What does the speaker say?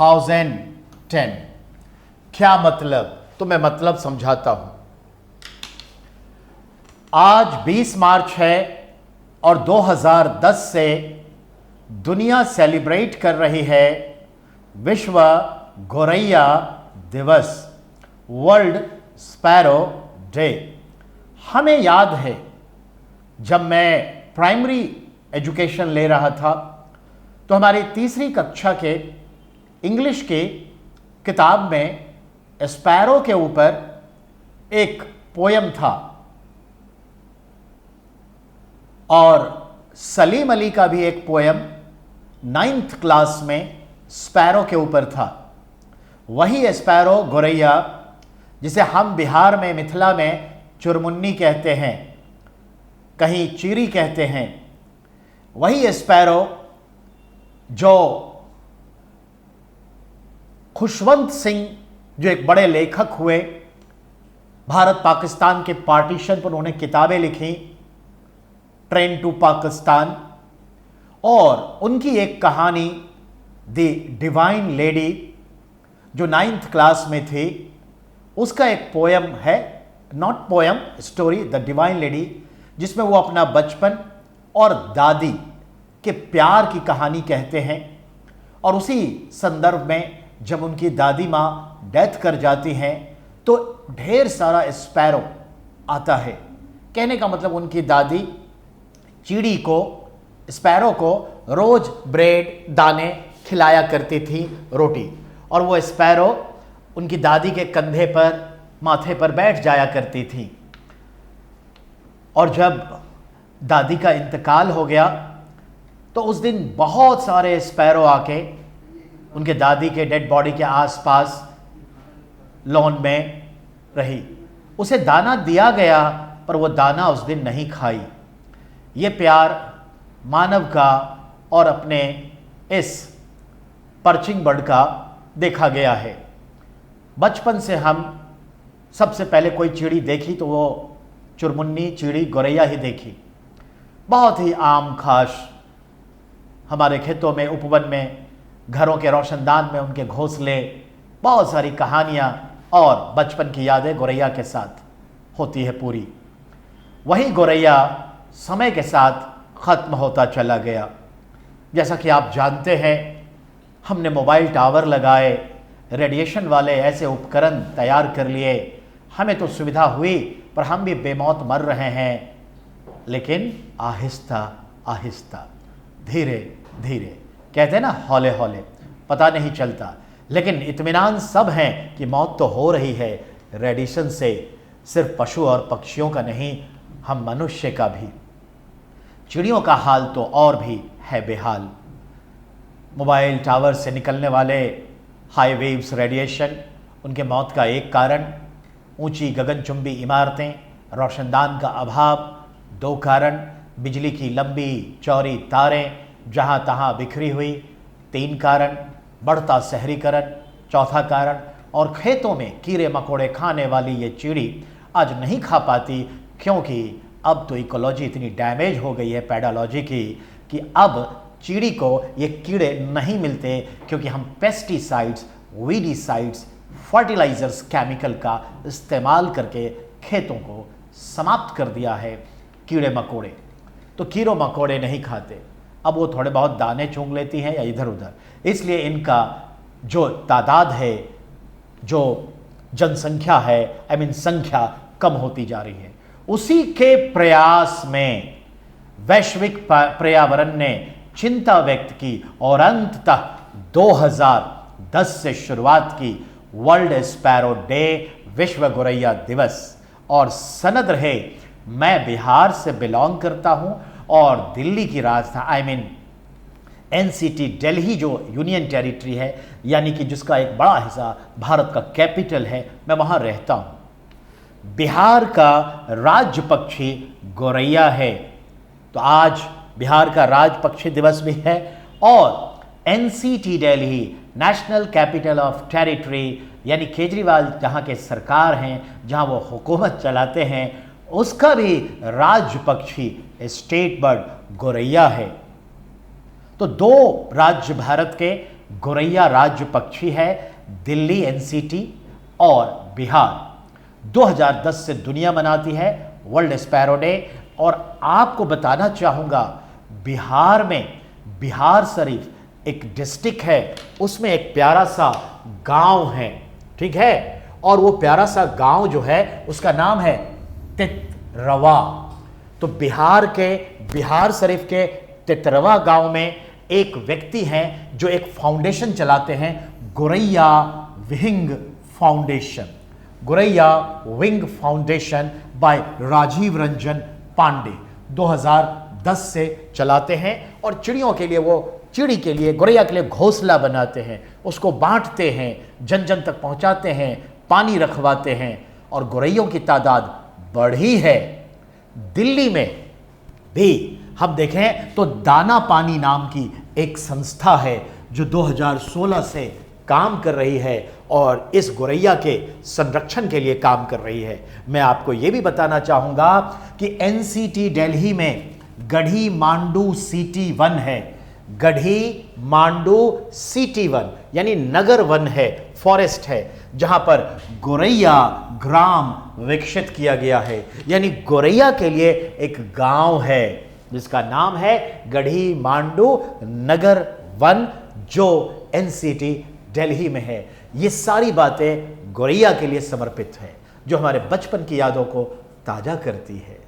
2010। क्या मतलब? तो मैं मतलब समझाता हूं। आज 20 मार्च है और 2010 से दुनिया सेलिब्रेट कर रही है विश्व गौरैया दिवस, वर्ल्ड स्पैरो डे। हमें याद है जब मैं प्राइमरी एजुकेशन ले रहा था तो हमारी तीसरी कक्षा के इंग्लिश की किताब में स्पैरो के ऊपर एक पोयम था और सलीम अली का भी एक पोयम 9th क्लास में स्पैरो के ऊपर था। वही स्पैरो गौरैया जिसे हम बिहार में मिथिला में चुरमुन्नी कहते हैं, कहीं चीरी कहते हैं, वही स्पैरो जो खुशवंत सिंह जो एक बड़े लेखक हुए, भारत पाकिस्तान के पार्टीशन पर उन्होंने किताबें लिखी, ट्रेन टू पाकिस्तान, और उनकी एक कहानी द डिवाइन लेडी जो 9th क्लास में थी, उसका एक पोयम है, not poem, story, the divine lady, जिसमें वो अपना बचपन और दादी के प्यार की कहानी कहते हैं। और उसी संदर्भ में जब उनकी दादी माँ डेथ कर जाती हैं तो ढेर सारा स्पैरो आता है। कहने का मतलब उनकी दादी चिड़ी को, स्पैरो को रोज ब्रेड दाने खिलाया करती थी, रोटी, और वो स्पैरो उनकी दादी के कंधे पर, माथे पर बैठ जाया करती थी। और जब दादी का इंतकाल हो गया तो उस दिन बहुत सारे स्पैरो आके उनके दादी के डेड बॉडी के आसपास लॉन में रही। उसे दाना दिया गया पर वो दाना उस दिन नहीं खाई। ये प्यार मानव का और अपने इस पर्चिंग बर्ड का देखा गया है। बचपन से हम सबसे पहले कोई चिड़ी देखी तो वो चुरमुन्नी चिड़ी गौरैया ही देखी। बहुत ही आम खास हमारे खेतों में, उपवन में, घरों के रोशनदान में उनके घोंसले, बहुत सारी कहानियाँ और बचपन की यादें गौरैया के साथ होती है पूरी। वही गौरैया समय के साथ ख़त्म होता चला गया। जैसा कि आप जानते हैं, हमने मोबाइल टावर लगाए, रेडिएशन वाले ऐसे उपकरण तैयार कर लिए, हमें तो सुविधा हुई पर हम भी बेमौत मर रहे हैं। लेकिन आहिस्ता आहिस्ता, धीरे धीरे, कहते हैं ना, हौले हौले, पता नहीं चलता, लेकिन इत्मीनान सब हैं कि मौत तो हो रही है रेडिएशन से, सिर्फ पशु और पक्षियों का नहीं, हम मनुष्य का भी। चिड़ियों का हाल तो और भी है बेहाल। मोबाइल टावर से निकलने वाले हाई वेव्स रेडिएशन, उनके मौत का एक कारण, ऊंची गगनचुंबी इमारतें, रोशनदान का अभाव, 2 कारण, बिजली की लंबी चौड़ी तारें जहां तहां बिखरी हुई, 3 कारण, बढ़ता शहरीकरण, 4था कारण, और खेतों में कीड़े मकोड़े खाने वाली ये चिड़ी आज नहीं खा पाती क्योंकि अब तो इकोलॉजी इतनी डैमेज हो गई है पेडालॉजी की कि अब चिड़ी को ये कीड़े नहीं मिलते, क्योंकि हम पेस्टिसाइड्स, वीडिसाइड्स, फर्टिलाइजर्स, केमिकल का इस्तेमाल करके खेतों को समाप्त कर दिया है। कीड़े मकोड़े तो कीड़े मकोड़े नहीं खाते, अब वो थोड़े बहुत दाने चूंग लेती हैं या इधर उधर, इसलिए इनका जो तादाद है, जो जनसंख्या है, संख्या कम होती जा रही है। उसी के प्रयास में वैश्विक पर्यावरण ने चिंता व्यक्त की और अंततः 2010 से शुरुआत की वर्ल्ड स्पैरो डे, विश्व गौरैया दिवस। और सनद रहे, मैं बिहार से बिलोंग करता हूं और दिल्ली की राजधानी एनसीटी दिल्ली जो यूनियन टेरिटरी है, यानी कि जिसका एक बड़ा हिस्सा भारत का कैपिटल है, मैं वहां रहता हूं। बिहार का राज्य पक्षी गौरैया है, तो आज बिहार का राज्य पक्षी दिवस भी है। और NCT Delhi, national capital of territory, यानी केजरीवाल जहां के सरकार हैं, जहां वो हुकूमत चलाते हैं, उसका भी राज्य पक्षी स्टेट बर्ड गौरैया है। तो 2 राज्य भारत के गोरैया राज्य पक्षी है दिल्ली एनसीटी और बिहार। 2010 से दुनिया मनाती है वर्ल्ड स्पैरो डे। और आपको बताना चाहूंगा बिहार में बिहार शरीफ एक डिस्ट्रिक्ट है, उसमें एक प्यारा सा गांव है, ठीक है, और वो प्यारा सा गांव जो है उसका नाम है तितरवा। तो बिहार शरीफ के तितरवा गांव में एक व्यक्ति हैं जो एक फाउंडेशन चलाते हैं, Goraiya wing foundation. Goraiya wing foundation by Rajeev Ranjan Pandey 2010 से चलाते हैं। और चिड़ियों के लिए चिड़ी के लिए, गोरैया के लिए घोंसला बनाते हैं, उसको बांटते हैं, जन जन तक पहुंचाते हैं, पानी रखवाते हैं और गोरैयों की तादाद बढ़ी है। दिल्ली में भी हम देखें तो दाना पानी नाम की एक संस्था है जो 2016 से काम कर रही है और इस गोरैया के संरक्षण के लिए काम कर रही है। मैं आपको यह भी बताना चाहूंगा कि एनसीटी दिल्ली में गढ़ी मांडू सिटी वन है। गढ़ी मांडू सिटी वन यानी नगर वन है, फॉरेस्ट है, जहां पर गोरैया ग्राम विकसित किया गया है। यानी गोरैया के लिए एक गांव है जिसका नाम है गढ़ी मांडू नगर वन, जो एनसीटी दिल्ली में है। ये सारी बातें गोरैया के लिए समर्पित है जो हमारे बचपन की यादों को ताजा करती है।